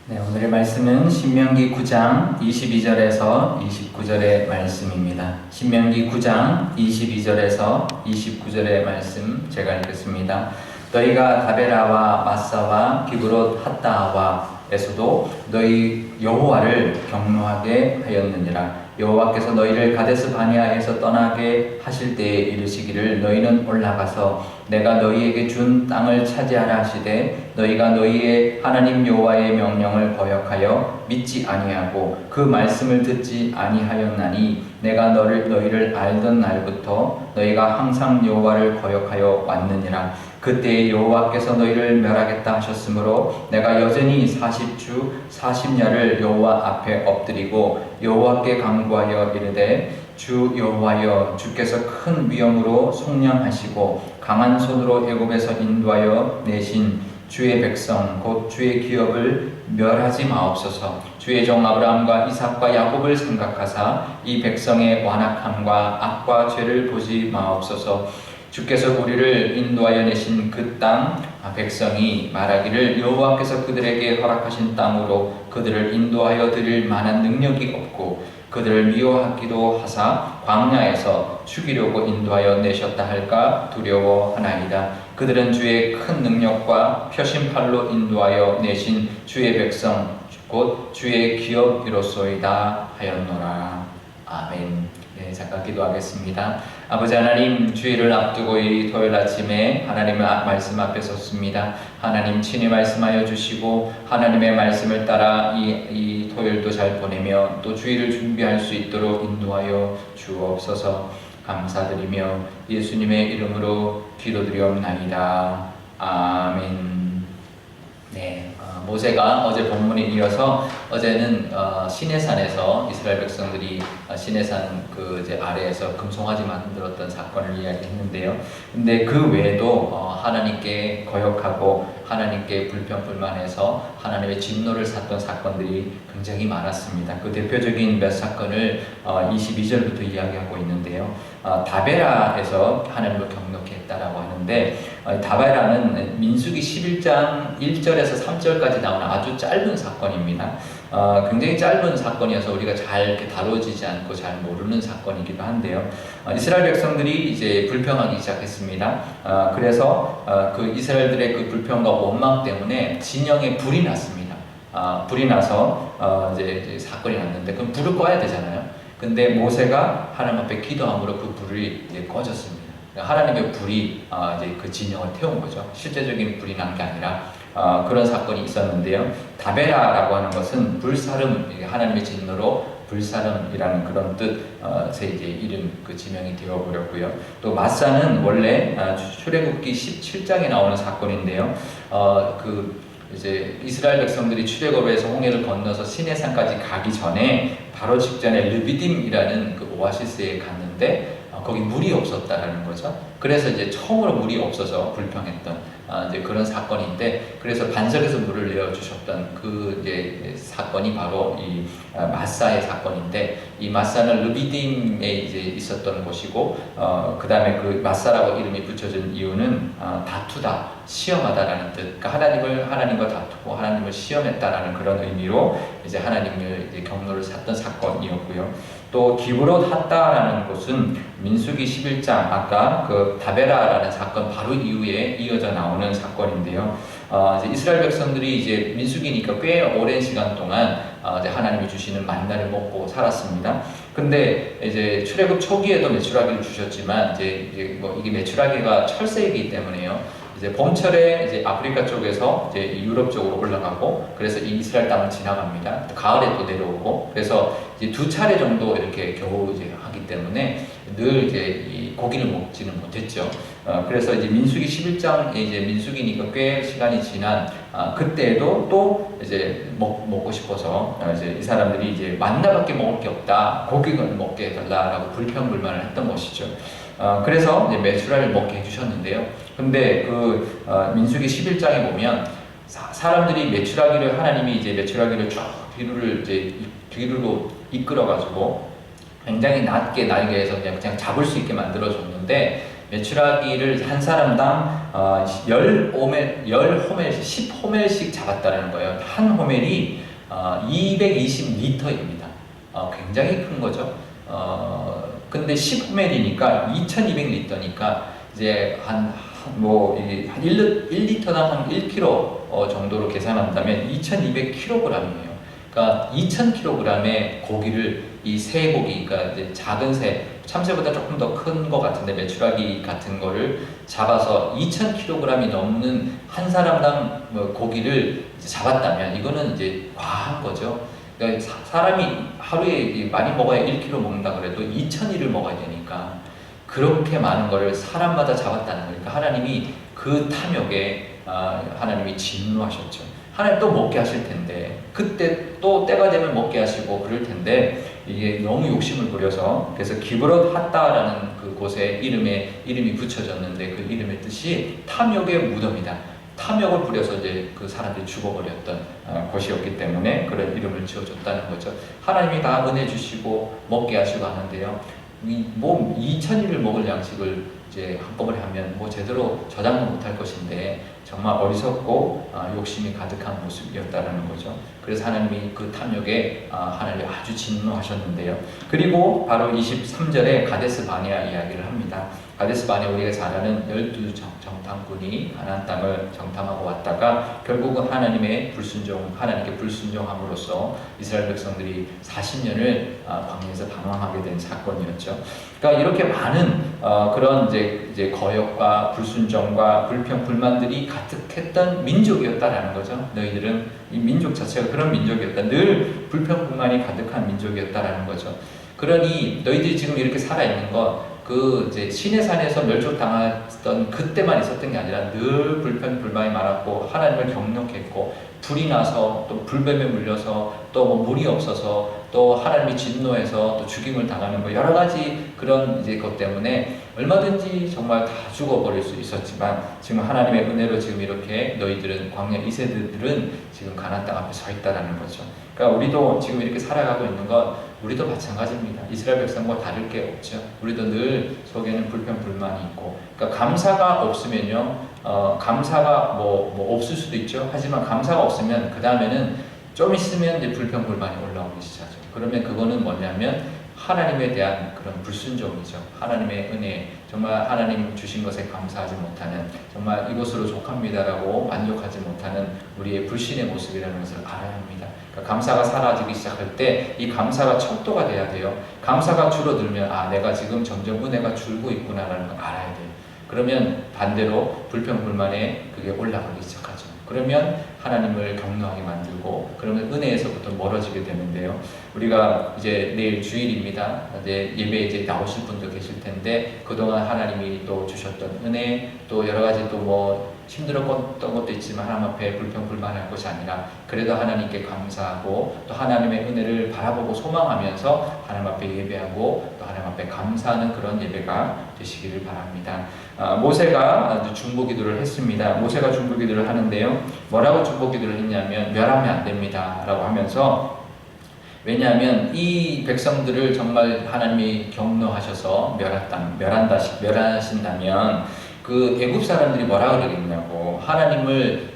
네, 오늘의 말씀은 신명기 9장 22절에서 29절의 말씀입니다. 신명기 9장 22절에서 29절의 말씀 제가 읽겠습니다. 너희가 다베라와 마사와 기브롯 핫다와에서도 너희 여호와를 경노하게 하였느니라. 여호와께서 너희를 가데스 바네아에서 떠나게 하실 때에 이르시기를 너희는 올라가서 내가 너희에게 준 땅을 차지하라 하시되 너희가 너희의 하나님 여호와의 명령을 거역하여 믿지 아니하고 그 말씀을 듣지 아니하였나니 내가 너희를 알던 날부터 너희가 항상 여호와를 거역하여 왔느니라. 그때 여호와께서 너희를 멸하겠다 하셨으므로 내가 여전히 40주 40야를 여호와 앞에 엎드리고 여호와께 간구하여 이르되 주 여호와여, 주께서 큰 위엄으로 속량하시고 강한 손으로 애굽에서 인도하여 내신 주의 백성 곧 주의 기업을 멸하지 마옵소서. 주의 종 아브라함과 이삭과 야곱을 생각하사 이 백성의 완악함과 악과 죄를 보지 마옵소서. 주께서 우리를 인도하여 내신 그 땅 백성이 말하기를 여호와께서 그들에게 허락하신 땅으로 그들을 인도하여 드릴 만한 능력이 없고 그들을 미워하기도 하사 광야에서 죽이려고 인도하여 내셨다 할까 두려워하나이다. 그들은 주의 큰 능력과 표심팔로 인도하여 내신 주의 백성 곧 주의 기업이로소이다 하였노라. 아멘. 네, 잠깐 기도하겠습니다. 아버지 하나님, 주일을 앞두고 이 토요일 아침에 하나님의 말씀 앞에 섰습니다. 하나님 친히 말씀하여 주시고 하나님의 말씀을 따라 이 토요일도 잘 보내며 또 주일을 준비할 수 있도록 인도하여 주옵소서. 감사드리며 예수님의 이름으로 기도드리옵나이다. 아멘. 네, 모세가 어제 본문에 이어서 어제는 시내산에서 이스라엘 백성들이 시내산 그 이제 아래에서 금송아지 만들었던 사건을 이야기했는데요. 근데 그 외에도 하나님께 거역하고 하나님께 불평불만해서 하나님의 진노를 샀던 사건들이 굉장히 많았습니다. 그 대표적인 몇 사건을 22절부터 이야기하고 있는데요. 다베라에서 하나님을 경노케 했다라고 하는데 다베라는 민수기 11장 1절에서 3절까지 나오는 아주 짧은 사건입니다. 굉장히 짧은 사건이어서 우리가 잘 이렇게 다뤄지지 않고 잘 모르는 사건이기도 한데요. 이스라엘 백성들이 이제 불평하기 시작했습니다. 그래서 그 이스라엘들의 그 불평과 원망 때문에 진영에 불이 났습니다. 불이 나서 이제 사건이 났는데 그럼 불을 꺼야 되잖아요. 근데 모세가 하나님 앞에 기도함으로 그 불이 이제 꺼졌습니다. 하나님의 불이 이제 그 진영을 태운 거죠. 실제적인 불이 난 게 아니라 그런 사건이 있었는데요. 다베라라고 하는 것은 불사름, 하나님의 진노로 불사름이라는 그런 뜻의 이제 이름 그 지명이 되어버렸고요. 또 마사는 원래 출애굽기 17장에 나오는 사건인데요. 그 이제 이스라엘 백성들이 출애굽에서 홍해를 건너서 시내산까지 가기 전에 바로 직전에 르비딤이라는 그 오아시스에 갔는데 거기 물이 없었다라는 거죠. 그래서 이제 처음으로 물이 없어서 불평했던 이제 그런 사건인데, 그래서 반석에서 물을 내어 주셨던 그 이제 사건이 바로 이 마사의 사건인데, 이 마사는 르비딤에 이제 있었던 곳이고, 그 다음에 그 마사라고 이름이 붙여진 이유는 다투다, 시험하다라는 뜻. 그러니까 하나님과 다투고 하나님을 시험했다라는 그런 의미로 이제 하나님을 이제 경노를 샀던 사건이었고요. 또 기브롯 핫다라는 곳은 민수기 11장 아까 그 다베라라는 사건 바로 이후에 이어져 나오는 사건인데요. 이제 이스라엘 백성들이 이제 민수기니까 꽤 오랜 시간 동안 이제 하나님이 주시는 만나를 먹고 살았습니다. 근데 이제 출애굽 초기에도 메추라기를 주셨지만 이제 뭐 이게 메추라기가 철새이기 때문에요. 이제 봄철에 이제 아프리카 쪽에서 이제 유럽 쪽으로 올라가고, 그래서 이 이스라엘 땅을 지나갑니다. 가을에 또 내려오고, 그래서 이제 2차례 정도 이렇게 겨우 이제 하기 때문에 늘 이제 이 고기를 먹지는 못했죠. 그래서 이제 민수기 11장에 이제 민수기니까 꽤 시간이 지난 그때에도 또 이제 먹고 싶어서 이제 이 사람들이 이제 만나밖에 먹을 게 없다, 고기를 먹게 해달라라고 불평불만을 했던 것이죠. 그래서 이제 메추라를 먹게 해주셨는데요. 근데 그 민수기 11장에 보면 사람들이 메추라기를 하나님이 이제 메추라기를 쭉 뒤로 이끌어가지고 굉장히 낮게 날개에서 그냥 잡을 수 있게 만들어줬는데 메추라기를 한 사람당 10호멜씩, 10호멜씩 잡았다는 거예요. 한 호멜이 220리터입니다. 굉장히 큰 거죠. 근데 10호멜이니까 2200리터니까 이제 한 1리터당 한 1kg 정도로 계산한다면 2200kg이에요. 그러니까 2000kg의 고기를 이 쇠고기, 그러니까 이제 작은 새, 참새보다 조금 더 큰 것 같은데 메추라기 같은 거를 잡아서 2000kg이 넘는 한 사람당 고기를 잡았다면 이거는 이제 과한 거죠. 그러니까 사람이 하루에 많이 먹어야 1kg 먹는다 그래도 2000일을 먹어야 되니까 그렇게 많은 거를 사람마다 잡았다는 거예요. 그러니까 하나님이 그 탐욕에 하나님이 진노하셨죠. 하나님 또 먹게 하실 텐데 그때 또 때가 되면 먹게 하시고 그럴 텐데 이게 너무 욕심을 부려서 그래서 기브롯 핫다라는 그 곳에 이름이 붙여졌는데 그 이름의 뜻이 탐욕의 무덤이다. 탐욕을 부려서 이제 그 사람들이 죽어버렸던 곳이었기 때문에 그런 이름을 지어줬다는 거죠. 하나님이 다 은혜 주시고 먹게 하시고 하는데요. 2000일을 먹을 양식을 이제 한꺼번에 하면 제대로 저장도 못할 것인데 정말 어리석고 욕심이 가득한 모습이었다는 거죠. 그래서 하나님이 그 탐욕에 하나님이 아주 진노하셨는데요. 그리고 바로 23절에 가데스 바네아 이야기를 합니다. 가데스 바네아 우리가 잘 아는 12 정탐꾼이 가나안 땅을 정탐하고 왔다가 결국은 하나님께 불순종함으로써 이스라엘 백성들이 40년을 광야에서 방황하게 된 사건이었죠. 그러니까 이렇게 많은 그런 이제 거역과 불순종과 불평 불만들이 가득했던 민족이었다라는 거죠. 너희들은 이 민족 자체가 그런 민족이었다. 늘 불평 불만이 가득한 민족이었다라는 거죠. 그러니 너희들이 지금 이렇게 살아 있는 것 그 이제 시내산에서 멸족당했던 그때만 있었던 게 아니라 늘 불평 불만이 많았고 하나님을 경력했고 불이 나서 또 불뱀에 물려서 또 물이 없어서 또 하나님이 진노해서 또 죽임을 당하는 여러 가지 그런 이제 것 때문에 얼마든지 정말 다 죽어버릴 수 있었지만 지금 하나님의 은혜로 지금 이렇게 너희들은 광야 2세대들은 지금 가나안 땅 앞에 서 있다라는 거죠. 그러니까 우리도 지금 이렇게 살아가고 있는 건 우리도 마찬가지입니다. 이스라엘 백성과 다를 게 없죠. 우리도 늘 속에는 불평 불만이 있고, 그러니까 감사가 없으면요, 감사가 없을 수도 있죠. 하지만 감사가 없으면 그 다음에는 좀 있으면 이제 불평 불만이 올라오기 시작하죠. 그러면 그거는 뭐냐면 하나님에 대한 그런 불순종이죠. 하나님의 은혜, 정말 하나님 주신 것에 감사하지 못하는, 정말 이것으로 족합니다라고 만족하지 못하는 우리의 불신의 모습이라는 것을 알아야 합니다. 그러니까 감사가 사라지기 시작할 때 이 감사가 척도가 돼야 돼요. 감사가 줄어들면 내가 지금 점점 은혜가 줄고 있구나라는 걸 알아야 돼요. 그러면 반대로 불평불만에 그게 올라가기 시작하죠. 그러면 하나님을 경노하게 만들고 그러면 은혜에서부터 멀어지게 되는데요. 우리가 이제 내일 주일입니다. 이제 예배에 이제 나오실 분도 계실 텐데 그동안 하나님이 또 주셨던 은혜, 또 여러 가지 또 힘들었던 것도 있지만 하나님 앞에 불평불만할 것이 아니라 그래도 하나님께 감사하고 또 하나님의 은혜를 바라보고 소망하면서 하나님 앞에 예배하고 또 하나님 앞에 감사하는 그런 예배가 되시기를 바랍니다. 모세가 중보기도를 했습니다. 모세가 중보기도를 하는데요. 뭐라고 중보기도를 했냐면 멸하면 안 됩니다 라고 하면서, 왜냐하면 이 백성들을 정말 하나님이 경노하셔서 멸하신다면 그 애굽 사람들이 뭐라 그러겠냐고,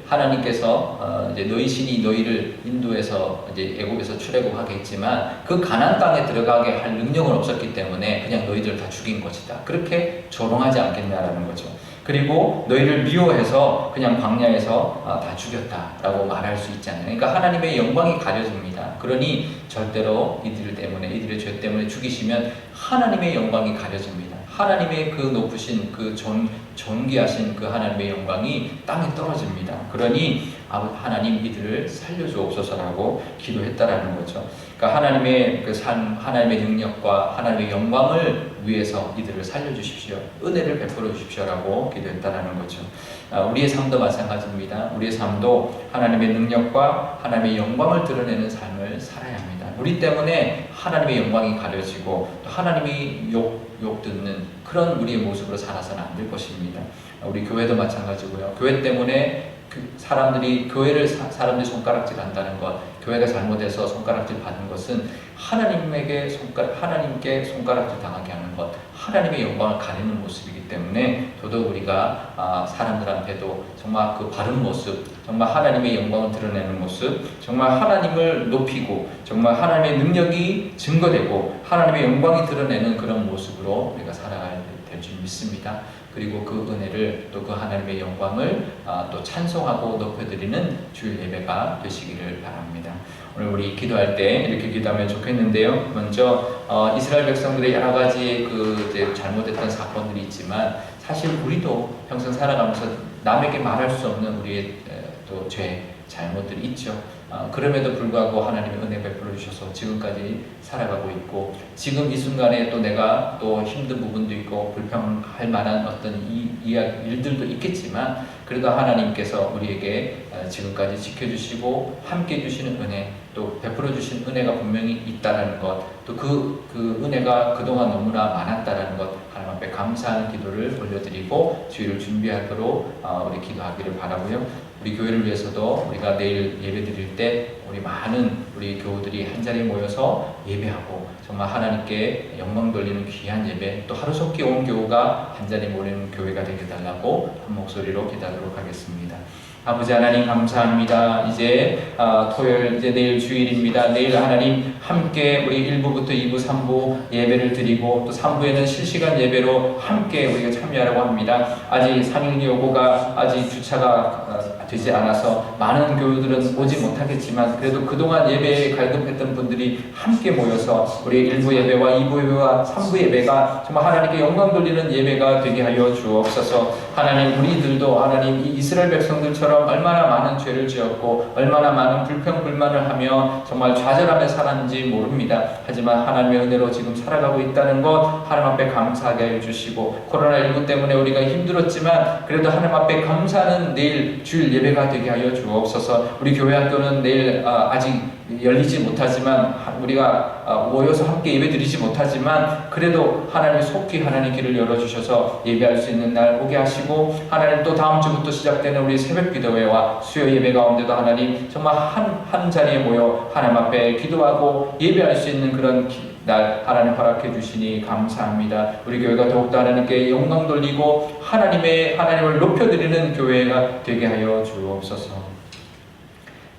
하나님께서 이제 너희 신이 너희를 인도해서 이제 애굽에서 출애굽하게 했지만 그 가나안 땅에 들어가게 할 능력은 없었기 때문에 그냥 너희들 다 죽인 것이다. 그렇게 조롱하지 않겠냐라는 거죠. 그리고 너희를 미워해서 그냥 광야에서 다 죽였다라고 말할 수 있잖아요. 그러니까 하나님의 영광이 가려집니다. 그러니 절대로 이들의 죄 때문에 죽이시면 하나님의 영광이 가려집니다. 하나님의 그 높으신 그 존귀하신 그 하나님의 영광이 땅에 떨어집니다. 그러니 하나님 이들을 살려주옵소서라고 기도했다라는 거죠. 그러니까 하나님의 그 삶, 하나님의 능력과 하나님의 영광을 위해서 이들을 살려주십시오. 은혜를 베풀어 주십시오라고 기도했다라는 거죠. 우리의 삶도 마찬가지입니다. 우리의 삶도 하나님의 능력과 하나님의 영광을 드러내는 삶을 살아야 합니다. 우리 때문에 하나님의 영광이 가려지고 또 하나님이 욕 듣는 그런 우리의 모습으로 살아서는 안 될 것입니다. 우리 교회도 마찬가지고요. 교회 때문에 사람들이 교회를 사람들이 손가락질 한다는 것, 교회가 잘못해서 손가락질 받는 것은 하나님께 손가락질 당하게 하는 것, 하나님의 영광을 가리는 모습이기 때문에 더더욱 우리가 사람들한테도 정말 그 바른 모습, 정말 하나님의 영광을 드러내는 모습, 정말 하나님을 높이고 정말 하나님의 능력이 증거되고 하나님의 영광이 드러내는 그런 모습으로 우리가 살아가야 될 줄 믿습니다. 그리고 그 은혜를 또 그 하나님의 영광을 또 찬송하고 높여드리는 주일 예배가 되시기를 바랍니다. 오늘 우리 기도할 때 이렇게 기도하면 좋겠는데요. 먼저 이스라엘 백성들의 여러 가지 이제 잘못했던 사건들이 있지만 사실 우리도 평생 살아가면서 남에게 말할 수 없는 우리의 또 죄, 잘못들이 있죠. 그럼에도 불구하고 하나님의 은혜 베풀어 주셔서 지금까지 살아가고 있고, 지금 이 순간에 또 내가 또 힘든 부분도 있고 불평할 만한 어떤 일들도 있겠지만 그래도 하나님께서 우리에게 지금까지 지켜주시고 함께 해주시는 은혜, 또 베풀어 주신 은혜가 분명히 있다라는 것, 또 그 은혜가 그동안 너무나 많았다라는 것, 하나님 앞에 감사하는 기도를 올려드리고 주일을 준비하도록 우리 기도하기를 바라고요. 우리 교회를 위해서도 우리가 내일 예배 드릴 때 우리 많은 우리 교우들이 한자리에 모여서 예배하고 정말 하나님께 영광 돌리는 귀한 예배, 또 하루속히 온 교우가 한자리에 모이는 교회가 되게 달라고 한 목소리로 기도하도록 하겠습니다. 아버지 하나님 감사합니다. 이제 토요일, 이제 내일 주일입니다. 내일 하나님 함께 우리 1부부터 2부, 3부 예배를 드리고 또 3부에는 실시간 예배로 함께 우리가 참여하려고 합니다. 아직 상일 요구가 아직 주차가 되지 않아서 많은 교우들은 오지 못하겠지만 그래도 그동안 예배에 갈급했던 분들이 함께 모여서 우리 1부 예배와 2부 예배와 3부 예배가 정말 하나님께 영광 돌리는 예배가 되게 하여 주옵소서. 하나님, 우리들도 하나님 이 이스라엘 백성들처럼 얼마나 많은 죄를 지었고 얼마나 많은 불평 불만을 하며 정말 좌절하며 살았는지 모릅니다. 하지만 하나님의 은혜로 지금 살아가고 있다는 것 하나님 앞에 감사하게 해주시고, 코로나19 때문에 우리가 힘들었지만 그래도 하나님 앞에 감사하는 내일 주일 예배가 되게 하여 주옵소서. 우리 교회 학교는 내일 아직 열리지 못하지만 우리가 모여서 함께 예배 드리지 못하지만 그래도 하나님이 속히 하나님 길을 열어주셔서 예배할 수 있는 날 오게 하시고, 하나님 또 다음 주부터 시작되는 우리 새벽 기도회와 수요 예배 가운데도 하나님 정말 한 자리에 모여 하나님 앞에 기도하고 예배할 수 있는 그런 날 하나님 허락해 주시니 감사합니다. 우리 교회가 더욱더 하나님께 영광 돌리고 하나님을 높여드리는 교회가 되게 하여 주옵소서.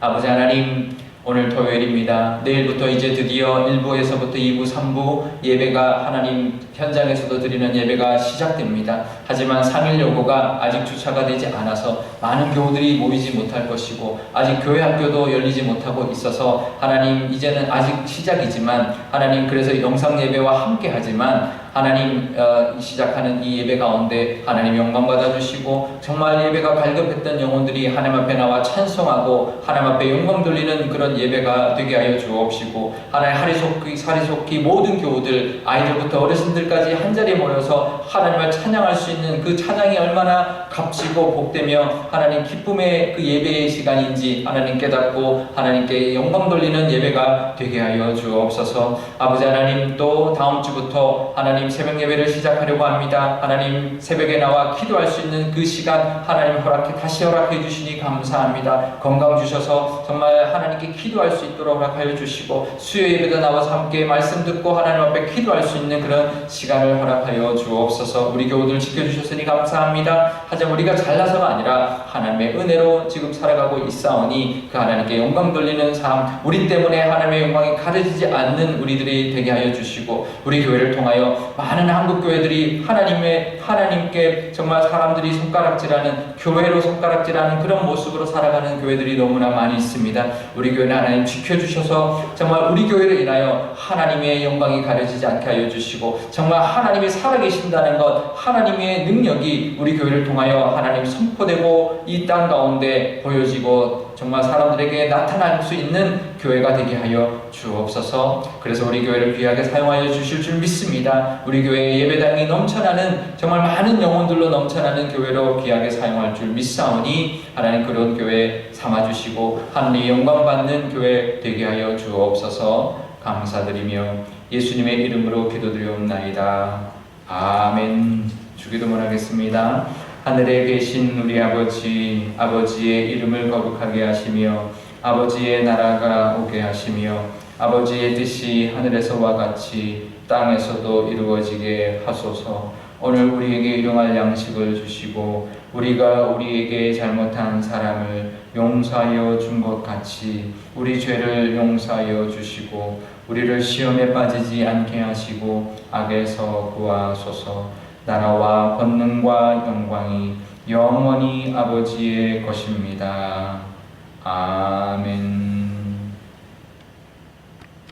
아버지 하나님, 오늘 토요일입니다. 내일부터 이제 드디어 1부에서부터 2부, 3부 예배가 하나님 현장에서도 드리는 예배가 시작됩니다. 하지만 상일 요구가 아직 주차가 되지 않아서 많은 교우들이 모이지 못할 것이고 아직 교회 학교도 열리지 못하고 있어서 하나님 이제는 아직 시작이지만 하나님 그래서 영상 예배와 함께 하지만 하나님 시작하는 이 예배 가운데 하나님 영광 받아주시고 정말 예배가 갈급했던 영혼들이 하나님 앞에 나와 찬송하고 하나님 앞에 영광 돌리는 그런 예배가 되게 하여 주옵시고, 하나님 사리속히 모든 교우들 아이들부터 어르신들까지 한자리에 모여서 하나님을 찬양할 수 있는 그 찬양이 얼마나 값지고 복되며 하나님 기쁨의 그 예배의 시간인지 하나님 깨닫고 하나님께 영광 돌리는 예배가 되게 하여 주옵소서. 아버지 하나님, 또 다음 주부터 하나님 새벽 예배를 시작하려고 합니다. 하나님 새벽에 나와 기도할 수 있는 그 시간 하나님 다시 허락해 주시니 감사합니다. 건강 주셔서 정말 하나님께 기도할 수 있도록 허락하여 주시고, 수요 예배도 나와서 함께 말씀 듣고 하나님 앞에 기도할 수 있는 그런 시간을 허락하여 주옵소서. 우리 교우들 지켜주셨으니 감사합니다. 하지만 우리가 잘나서가 아니라 하나님의 은혜로 지금 살아가고 있사오니 그 하나님께 영광 돌리는 삶, 우리 때문에 하나님의 영광이 가려지지 않는 우리들이 되게 하여 주시고, 우리 교회를 통하여 많은 한국 교회들이 하나님께 정말 사람들이 손가락질하는, 교회로 손가락질하는 그런 모습으로 살아가는 교회들이 너무나 많이 있습니다. 우리 교회는 하나님 지켜주셔서 정말 우리 교회를 인하여 하나님의 영광이 가려지지 않게 하여 주시고, 정말 하나님이 살아계신다는 것, 하나님의 능력이 우리 교회를 통하여 하나님 선포되고 이 땅 가운데 보여지고 정말 사람들에게 나타날 수 있는 교회가 되게 하여 주옵소서. 그래서 우리 교회를 귀하게 사용하여 주실 줄 믿습니다. 우리 교회의 예배당이 넘쳐나는, 정말 많은 영혼들로 넘쳐나는 교회로 귀하게 사용할 줄 믿사오니 하나님 그런 교회 삼아주시고 하나님의 영광 받는 교회 되게 하여 주옵소서. 감사드리며 예수님의 이름으로 기도드리옵나이다. 아멘. 주기도문 하겠습니다. 하늘에 계신 우리 아버지, 아버지의 이름을 거룩하게 하시며 아버지의 나라가 오게 하시며 아버지의 뜻이 하늘에서와 같이 땅에서도 이루어지게 하소서. 오늘 우리에게 일용할 양식을 주시고 우리가 우리에게 잘못한 사람을 용서하여 준 것 같이 우리 죄를 용서하여 주시고 우리를 시험에 빠지지 않게 하시고 악에서 구하소서. 나라와 권능과 영광이 영원히 아버지의 것입니다. 아멘.